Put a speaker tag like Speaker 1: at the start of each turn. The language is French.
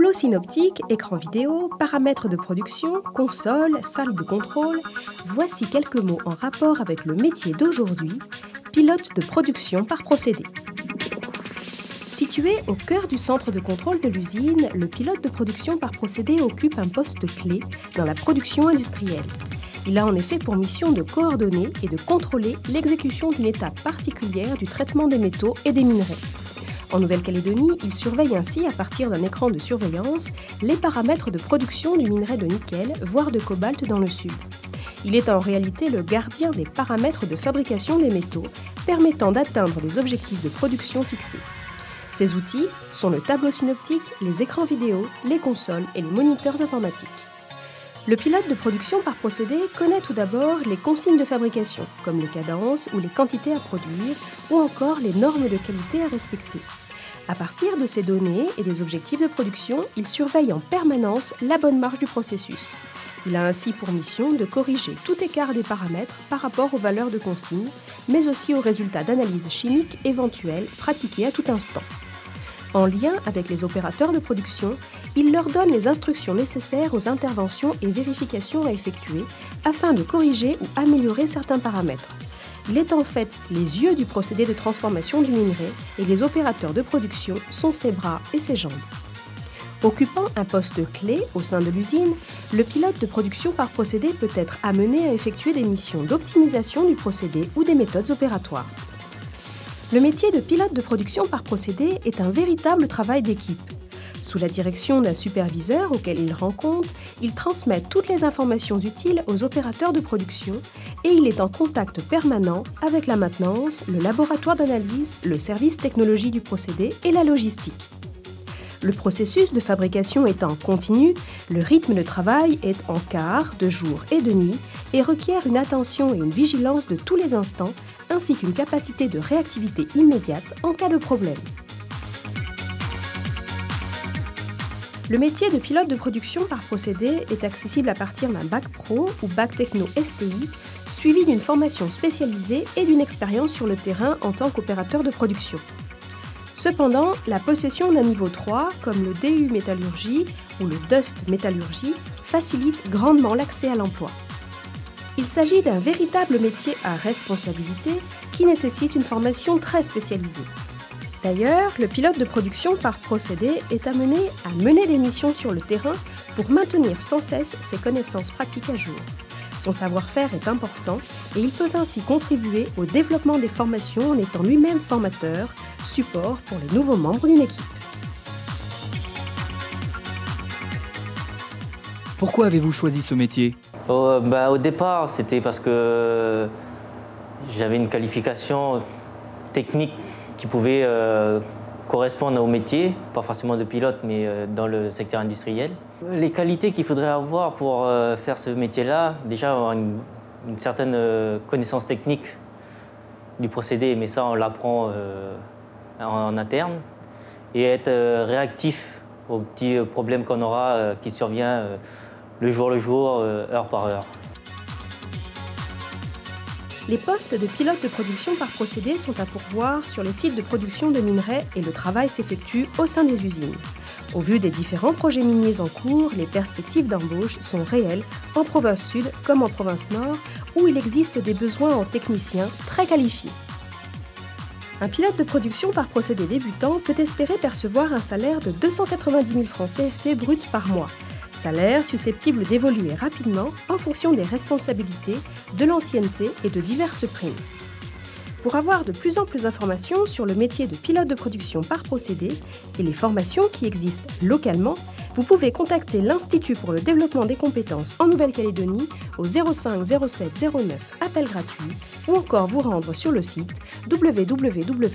Speaker 1: Tableau synoptique, écran vidéo, paramètres de production, console, salle de contrôle, voici quelques mots en rapport avec le métier d'aujourd'hui, pilote de production par procédé. Situé au cœur du centre de contrôle de l'usine, le pilote de production par procédé occupe un poste clé dans la production industrielle. Il a en effet pour mission de coordonner et de contrôler l'exécution d'une étape particulière du traitement des métaux et des minerais. En Nouvelle-Calédonie, il surveille ainsi, à partir d'un écran de surveillance, les paramètres de production du minerai de nickel, voire de cobalt dans le sud. Il est en réalité le gardien des paramètres de fabrication des métaux, permettant d'atteindre les objectifs de production fixés. Ces outils sont le tableau synoptique, les écrans vidéo, les consoles et les moniteurs informatiques. Le pilote de production par procédé connaît tout d'abord les consignes de fabrication, comme les cadences ou les quantités à produire, ou encore les normes de qualité à respecter. À partir de ces données et des objectifs de production, il surveille en permanence la bonne marche du processus. Il a ainsi pour mission de corriger tout écart des paramètres par rapport aux valeurs de consigne, mais aussi aux résultats d'analyse chimique éventuels pratiqués à tout instant. En lien avec les opérateurs de production, il leur donne les instructions nécessaires aux interventions et vérifications à effectuer afin de corriger ou améliorer certains paramètres. Il est en fait les yeux du procédé de transformation du minerai et les opérateurs de production sont ses bras et ses jambes. Occupant un poste clé au sein de l'usine, le pilote de production par procédé peut être amené à effectuer des missions d'optimisation du procédé ou des méthodes opératoires. Le métier de pilote de production par procédé est un véritable travail d'équipe. Sous la direction d'un superviseur auquel il rend compte, il transmet toutes les informations utiles aux opérateurs de production et il est en contact permanent avec la maintenance, le laboratoire d'analyse, le service technologie du procédé et la logistique. Le processus de fabrication étant continu, le rythme de travail est en quart, de jour et de nuit et requiert une attention et une vigilance de tous les instants ainsi qu'une capacité de réactivité immédiate en cas de problème. Le métier de pilote de production par procédé est accessible à partir d'un bac pro ou bac techno STI, suivi d'une formation spécialisée et d'une expérience sur le terrain en tant qu'opérateur de production. Cependant, la possession d'un niveau 3, comme le DU métallurgie ou le DUST métallurgie, facilite grandement l'accès à l'emploi. Il s'agit d'un véritable métier à responsabilité qui nécessite une formation très spécialisée. D'ailleurs, le pilote de production par procédé est amené à mener des missions sur le terrain pour maintenir sans cesse ses connaissances pratiques à jour. Son savoir-faire est important et il peut ainsi contribuer au développement des formations en étant lui-même formateur, support pour les nouveaux membres d'une équipe.
Speaker 2: Pourquoi avez-vous choisi ce métier ?
Speaker 3: Au départ, c'était parce que j'avais une qualification technique qui pouvait correspondre au métier, pas forcément de pilote, mais dans le secteur industriel. Les qualités qu'il faudrait avoir pour faire ce métier-là, déjà avoir une certaine connaissance technique du procédé, mais ça on l'apprend en interne, et être réactif aux petits problèmes qu'on aura qui survient le jour, heure par heure.
Speaker 1: Les postes de pilote de production par procédé sont à pourvoir sur les sites de production de minerais et le travail s'effectue au sein des usines. Au vu des différents projets miniers en cours, les perspectives d'embauche sont réelles en province sud comme en province nord, où il existe des besoins en techniciens très qualifiés. Un pilote de production par procédé débutant peut espérer percevoir un salaire de 290 000 francs CFP brut par mois. Salaire susceptible d'évoluer rapidement en fonction des responsabilités, de l'ancienneté et de diverses primes. Pour avoir de plus en plus d'informations sur le métier de pilote de production par procédé et les formations qui existent localement, vous pouvez contacter l'Institut pour le développement des compétences en Nouvelle-Calédonie au 05 07 09 appel gratuit ou encore vous rendre sur le site www.idcnc.nc.